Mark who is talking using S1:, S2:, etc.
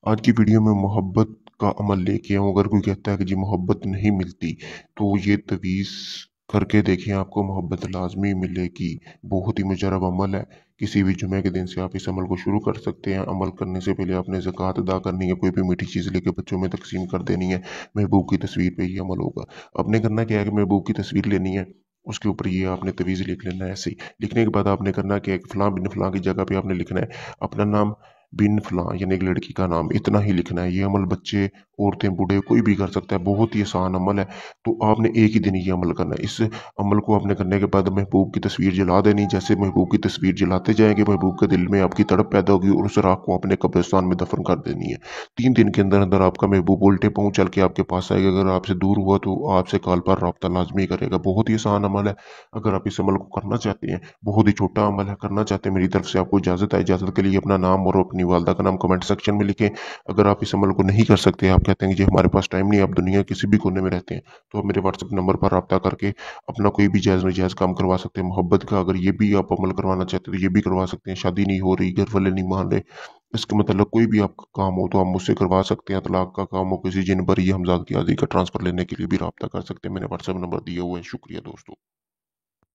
S1: आज की वीडियो में मोहब्बत का अमल लेके आऊँ। अगर कोई कहता है कि जी मोहब्बत नहीं मिलती, तो ये तवीज़ करके देखें, आपको मोहब्बत लाज़मी मिलेगी। बहुत ही मुजरब अमल है। किसी भी जुमे के दिन से आप इस अमल को शुरू कर सकते हैं। अमल करने से पहले आपने ज़कात अदा करनी है, कोई भी मीठी चीज़ लेके बच्चों में तक़सीम कर देनी है। महबूब की तस्वीर पे ये अमल होगा। आपने करना क्या है कि महबूब की तस्वीर लेनी है, उसके ऊपर ये आपने तवीज़ लिख लेना है ऐसे ही। लिखने के बाद आपने करना क्या है कि फ़लाँ बिन फ़लाँ की जगह पे आपने लिखना है अपना नाम बिन फ़लाँ, यानी एक लड़की का नाम, इतना ही लिखना है। ये अमल बच्चे, औरतें, बूढ़े कोई भी कर सकता है। बहुत ही आसान अमल है। तो आपने एक ही दिन ये अमल करना है। इस अमल को आपने करने के बाद महबूब की तस्वीर जला देनी। जैसे महबूब की तस्वीर जलाते जाएँगे, महबूब के दिल में आपकी तड़प पैदा होगी और उस राख को अपने कब्रिस्तान में दफ़न कर देनी है। 3 दिन के अंदर-अंदर आपका महबूब उल्टे पाँव चल के आपके पास आएगा। अगर आपसे दूर हुआ तो आपसे कॉल पर राब्ता लाज़मी करेगा। बहुत ही आसान अमल है। अगर आप इस अमल को करना चाहते हैं, बहुत ही छोटा अमल है, करना चाहते हैं, मेरी तरफ से आपको इजाज़त है। इजाज़त के लिए अपना नाम और अपनी वालदा का नाम कमेंट सेक्शन में लिखें। अगर आप इस अमल को नहीं कर सकते, आप कहते हैं कि जी हमारे पास टाइम नहीं है, आप दुनिया के किसी भी कोने में रहते हैं, तो आप मेरे व्हाट्सएप नंबर पर राब्ता करके अपना कोई भी जायज़-नाजायज़ काम करवा सकते हैं। मोहब्बत का अगर ये भी आप अमल करवाना चाहते हैं, तो ये भी करवा सकते हैं। शादी नहीं हो रही, घर वाले नहीं मान रहे, इसका मतलब कोई भी आपका काम हो तो आप मुझसे करवा सकते हैं। तलाक का काम हो, किसी जिन पर ये हमज़ाद की आदि का ट्रांसफ़र लेने के लिए भी राब्ता कर सकते हैं। मैंने व्हाट्सएप नंबर दिया हुआ है। शुक्रिया दोस्तों।